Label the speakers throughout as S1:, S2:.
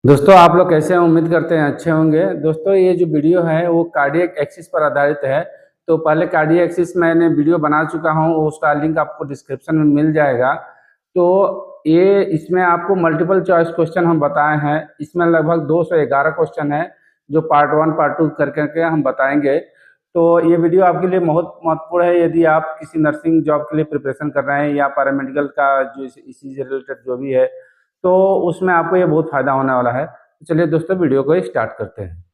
S1: दोस्तों आप लोग कैसे हैं? उम्मीद करते हैं अच्छे होंगे। दोस्तों ये जो वीडियो है वो कार्डियक एक्सिस पर आधारित है। तो पहले कार्डियक एक्सिस मैंने वीडियो बना चुका हूँ, उसका लिंक आपको डिस्क्रिप्शन में मिल जाएगा। तो ये इसमें आपको मल्टीपल चॉइस क्वेश्चन हम बताए हैं। इसमें लगभग 211 क्वेश्चन है जो पार्ट 1 पार्ट 2 कर करके हम बताएंगे। तो ये वीडियो आपके लिए बहुत महत्वपूर्ण है यदि आप किसी नर्सिंग जॉब के लिए प्रिपरेशन कर रहे हैं या पैरामेडिकल का जो इसी से रिलेटेड जो भी है, तो उसमें आपको ये बहुत फायदा होने वाला है। तो चलिए दोस्तों वीडियो को स्टार्ट करते हैं।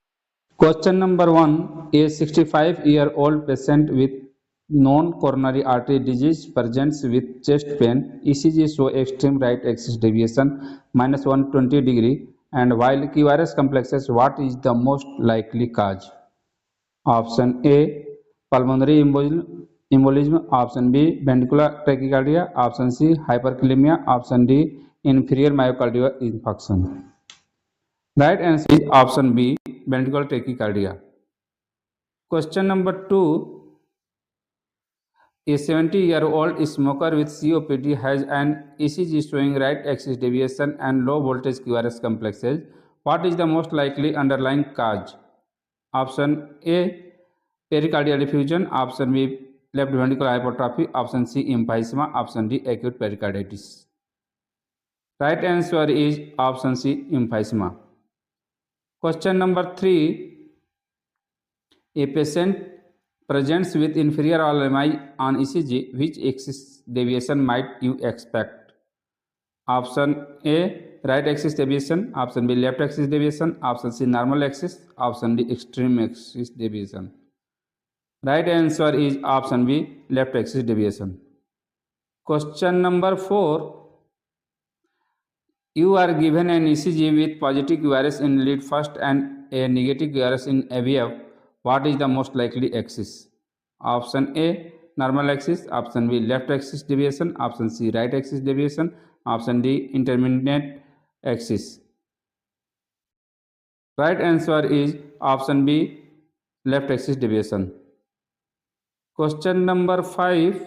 S2: Question number 1. A 65-year-old patient with known coronary artery disease presents with chest pain. ECG show extreme right axis deviation -120 degree, and while QRS complexes, what is the most likely cause? Option A, pulmonary embolism. Option B, ventricular tachycardia. Option C, hyperkalemia. Option D, inferior myocardial infarction. Right answer is option B, ventricular tachycardia. Question number 2. A 70-year-old smoker with COPD has an ECG showing right axis deviation and low voltage QRS complexes. What is the most likely underlying cause? Option A, pericardial effusion. Option B, left ventricular hypertrophy. Option C, emphysema. Option D, acute pericarditis. Right answer is option C, emphysema. Question number 3. A patient presents with inferior LMI on ECG. Which axis deviation might you expect? Option A, right axis deviation. Option B, left axis deviation. Option C, normal axis. Option D, extreme axis deviation. Right answer is option B, left axis deviation. Question number 4. You are given an ECG with positive QRS in lead first and a negative QRS in AVF. What is the most likely axis? Option A, normal axis. Option B, left axis deviation. Option C, right axis deviation. Option D, intermediate axis. Right answer is option B, left axis deviation. Question number 5.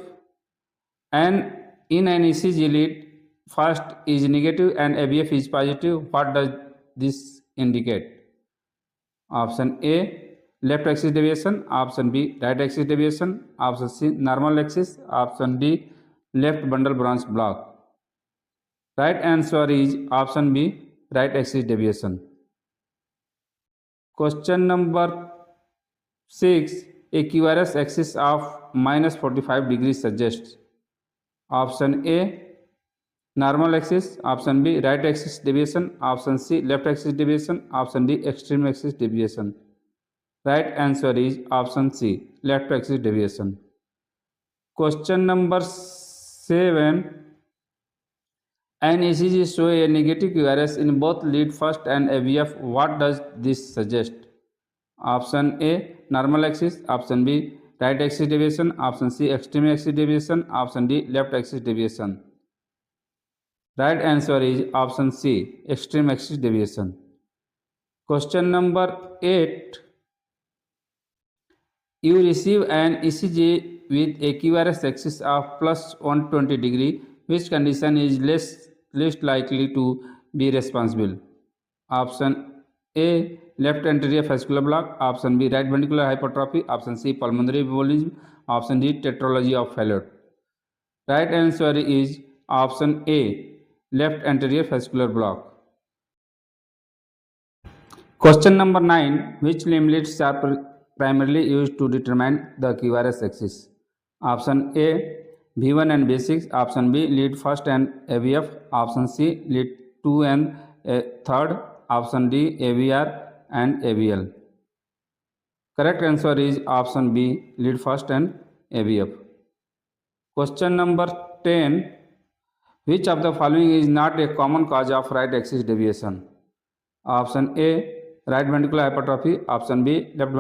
S2: In an ECG lead first is negative and AVF is positive, what does this indicate? Option A, left axis deviation. Option B, right axis deviation. Option C, normal axis. Option D, left bundle branch block. Right answer is option B, right axis deviation. Question number 6. A QRS axis of -45 degrees suggests. Option A, normal axis. Option B, right axis deviation. Option C, left axis deviation. Option D, extreme axis deviation. Right answer is option C, left axis deviation. Question number 7. An ECG show a negative QRS in both lead first and AVF. What does this suggest? Option A, normal axis. Option B, right axis deviation. Option C, extreme axis deviation. Option D, left axis deviation. Right answer is option C, extreme axis deviation. Question number 8. You receive an ECG with a QRS axis of +120 degree. Which condition is least likely to be responsible? Option A, left anterior fascicular block. Option B, right ventricular hypertrophy. Option C, pulmonary embolism. Option D, tetralogy of Fallot. Right answer is option A, left anterior fascicular block. Question number 9. Which limb leads are primarily used to determine the QRS axis? Option A, V1 and V6. Option B, lead first and AVF. Option C, lead 2 and third. Option D, AVR and AVL. Correct answer is option B, lead first and AVF. Question number 10. Which of the following is not a common cause of right axis deviation? Option A, right ventricular hypertrophy. Option B, left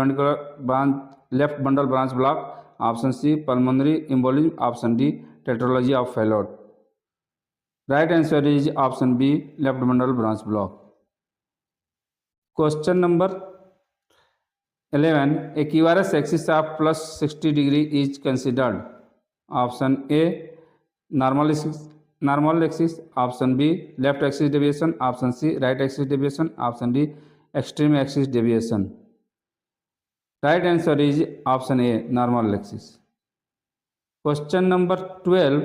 S2: bundle branch block. Option C, pulmonary embolism. Option D, tetralogy of Fallot. Right answer is option B, left bundle branch block. Question number 11. A QRS axis of +60 degree is considered. Option A, normal axis, option B left axis deviation, option C right axis deviation, option D extreme axis deviation. Right answer is option A, normal axis. Question number 12.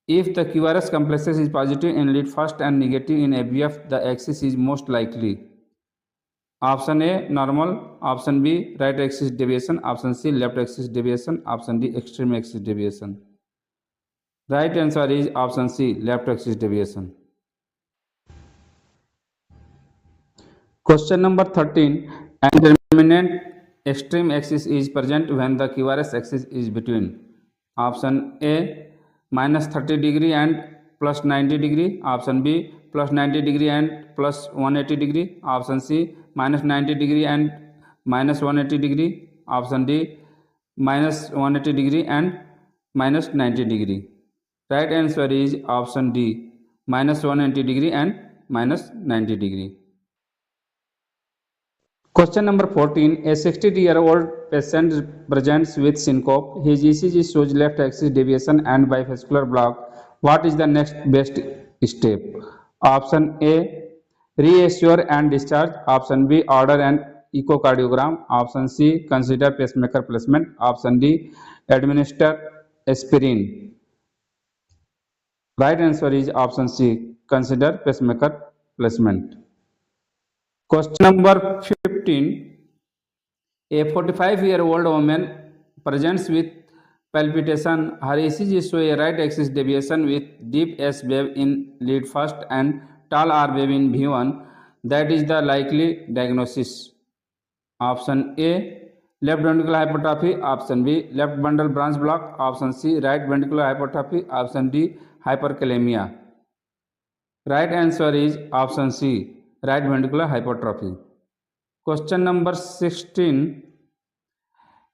S2: If the QRS complexes is positive in lead first and negative in ABF, the axis is most likely. Option A, normal. Option B, right axis deviation. Option C, left axis deviation. Option D, extreme axis deviation. Right answer is option C, left axis deviation. Question number 13. An determinant extreme axis is present when the QRS axis is between. Option A, minus 30 degree and plus 90 degree. Option B, plus 90 degree and plus 180 degree. Option C, minus 90 degree and minus 180 degree. Option D, minus 180 degree and minus 90 degree. Right answer is option D, minus 180 degree and minus 90 degree. Question number 14. A 60-year-old patient presents with syncope. His ECG shows left axis deviation and bifascicular block. What is the next best step? Option A, reassure and discharge. Option B, order an echocardiogram. Option C, consider pacemaker placement. Option D, administer aspirin. Right answer is option C, consider pacemaker placement. Question number 15. A 45-year-old woman presents with palpitation. Her ECG shows a right axis deviation with deep S wave in lead first and tall R wave in V1. That is the likely diagnosis. Option A, left ventricular hypertrophy. Option B, left bundle branch block. Option C, right ventricular hypertrophy. Option D, hyperkalemia. Right answer is option C, right ventricular hypertrophy. Question number 16.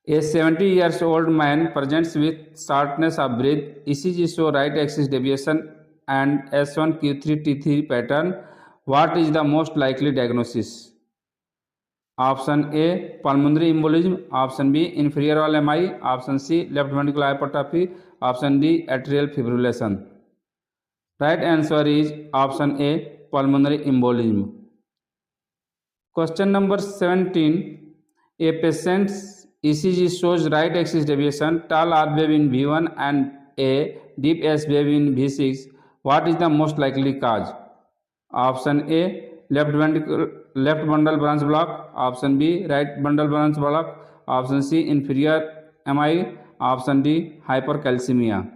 S2: A 70-year-old man presents with shortness of breath. ECG show right axis deviation and S1Q3T3 pattern. What is the most likely diagnosis? Option A, pulmonary embolism. Option B, inferior wall MI. Option C, left ventricular hypertrophy. Option D, atrial fibrillation. Right answer is option A, pulmonary embolism. Question number 17. A patient's ECG shows right axis deviation, tall R wave in V1 and a deep S wave in V6. What is the most likely cause? Option A, left bundle branch block. Option B, right bundle branch block. Option C, inferior MI. Option D, hypercalcemia.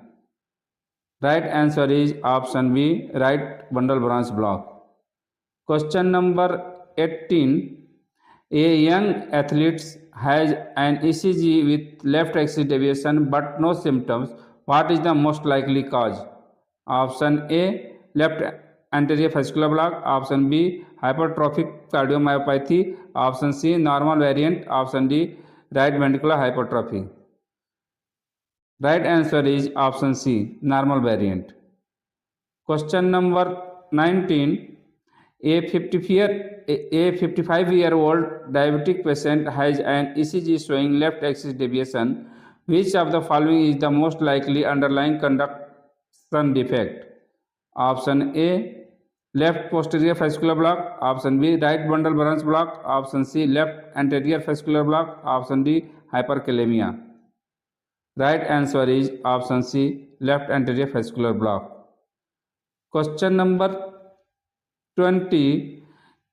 S2: Right answer is option B, right bundle branch block. Question number 18. A young athlete has an ECG with left axis deviation but no symptoms. What is the most likely cause? Option A, left anterior fascicular block. Option B, hypertrophic cardiomyopathy. Option C, normal variant. Option D, right ventricular hypertrophy. Right answer is option C, normal variant. Question number 19. A 55-year-old diabetic patient has an ECG showing left axis deviation. Which of the following is the most likely underlying conduction defect? Option A, left posterior fascicular block. Option B, right bundle branch block. Option C, left anterior fascicular block. Option D, hyperkalemia. Right answer is option C, left anterior fascicular block. Question number 20.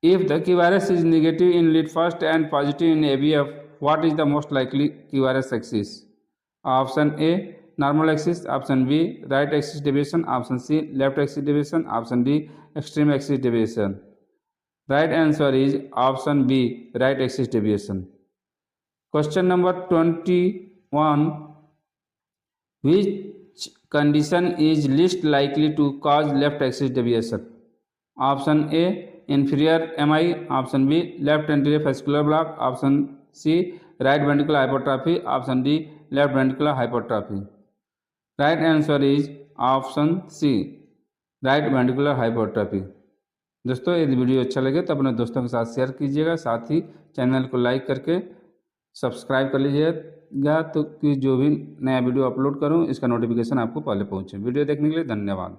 S2: If the QRS is negative in lead first and positive in ABF, what is the most likely QRS axis? Option A, normal axis. Option B, right axis deviation. Option C, left axis deviation. Option D, extreme axis deviation. Right answer is option B, right axis deviation. Question number 21. Which condition is least likely to cause left axis deviation? Option A, inferior MI. Option B, left anterior fascicular block. Option C, right ventricular hypertrophy. Option D, left ventricular hypertrophy. Right answer is option C, right ventricular hypertrophy. दोस्तों यदि video अच्छा लगे तो अपने दोस्तों के साथ share कीजिएगा, साथ ही चैनल को लाइक करके सब्सक्राइब कर लीजिए। मिलेगा तो कि जो भी नया वीडियो अपलोड करूं इसका नोटिफिकेशन आपको पहले पहुंचे। वीडियो देखने के लिए धन्यवाद।